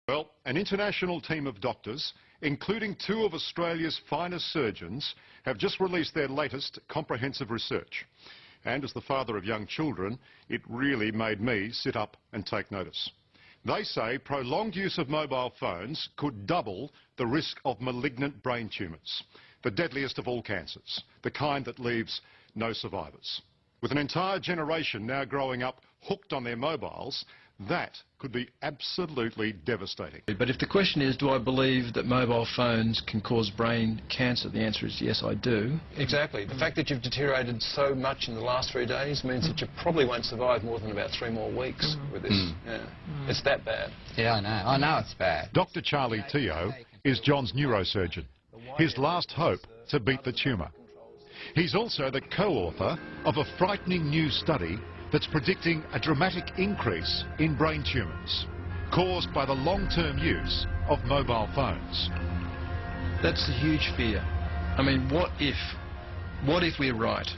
Well, an international team of doctors, including 2 of Australia's finest surgeons, have just released their latest comprehensive research. And as the father of young children, it really made me sit up and take notice. They say prolonged use of mobile phones could double the risk of malignant brain tumours, the deadliest of all cancers, the kind that leaves no survivors. With an entire generation now growing up hooked on their mobiles, that could be absolutely devastating. But if the question is, do I believe that mobile phones can cause brain cancer, the answer is yes, I do. Exactly. The fact that you've deteriorated so much in the last 3 days means that you probably won't survive more than about 3 more weeks with this. Yeah. It's that bad. Yeah, I know it's bad. Dr. Charlie Teo is John's neurosurgeon, his last hope to beat the tumour. He's also the co-author of a frightening new study that's predicting a dramatic increase in brain tumours caused by the long-term use of mobile phones. That's a huge fear. I mean, what if we're right?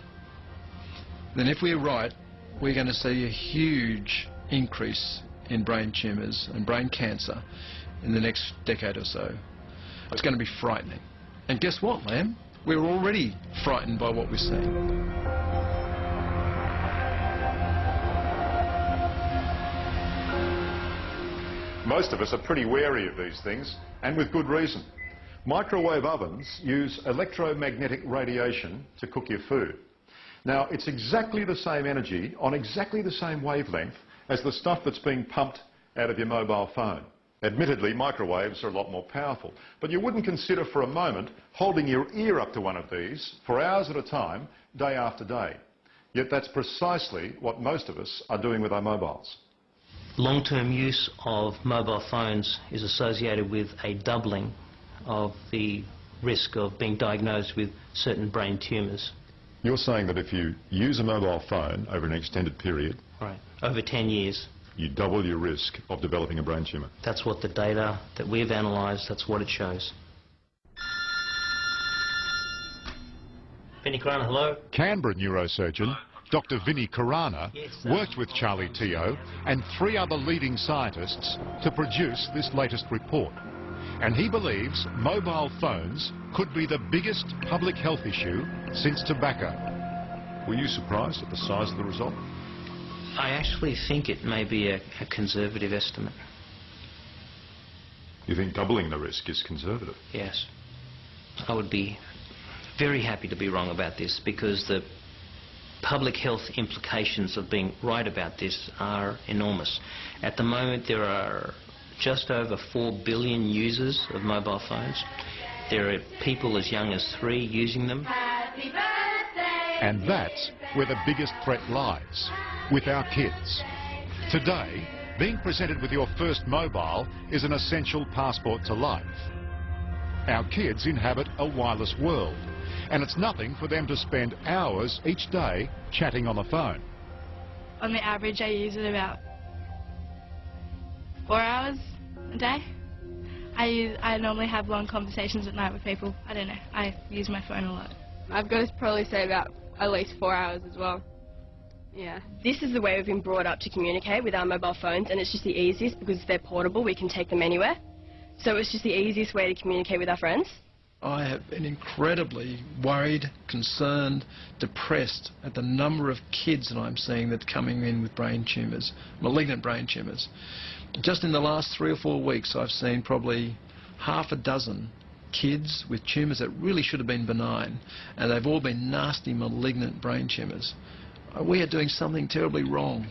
Then if we're right, we're going to see a huge increase in brain tumours and brain cancer in the next decade or so. It's going to be frightening. And guess what, Lamb? We're already frightened by what we're seeing. Most of us are pretty wary of these things, and with good reason. Microwave ovens use electromagnetic radiation to cook your food. Now, it's exactly the same energy on exactly the same wavelength as the stuff that's being pumped out of your mobile phone. Admittedly, microwaves are a lot more powerful, but you wouldn't consider for a moment holding your ear up to one of these for hours at a time, day after day. Yet that's precisely what most of us are doing with our mobiles. Long-term use of mobile phones is associated with a doubling of the risk of being diagnosed with certain brain tumours. You're saying that if you use a mobile phone over an extended period, Right, over 10 years. You double your risk of developing a brain tumour. That's what the data that we've analysed, that's what it shows. Vinnie Crana, hello. Canberra neurosurgeon Dr. Vinnie Crana worked with Charlie Teo and 3 other leading scientists to produce this latest report. And he believes mobile phones could be the biggest public health issue since tobacco. Were you surprised at the size of the result? I actually think it may be a conservative estimate. You think doubling the risk is conservative? Yes. I would be very happy to be wrong about this, because the public health implications of being right about this are enormous. At the moment, there are just over 4 billion users of mobile phones. There are people as young as 3 using them. Happy birthday! And that's where the biggest threat lies, with our kids. Today, being presented with your first mobile is an essential passport to life. Our kids inhabit a wireless world, and it's nothing for them to spend hours each day chatting on the phone. On the average, I use it about 4 hours a day. I normally have long conversations at night with people. I don't know, I use my phone a lot. I've got to probably say about at least 4 hours as well. Yeah. This is the way we've been brought up to communicate with our mobile phones, and it's just the easiest because they're portable, we can take them anywhere. So it's just the easiest way to communicate with our friends. I have been incredibly worried, concerned, depressed at the number of kids that I'm seeing that are coming in with brain tumours, malignant brain tumours. Just in the last 3 or 4 weeks, I've seen probably half a dozen kids with tumours that really should have been benign, and they've all been nasty, malignant brain tumours. We are doing something terribly wrong.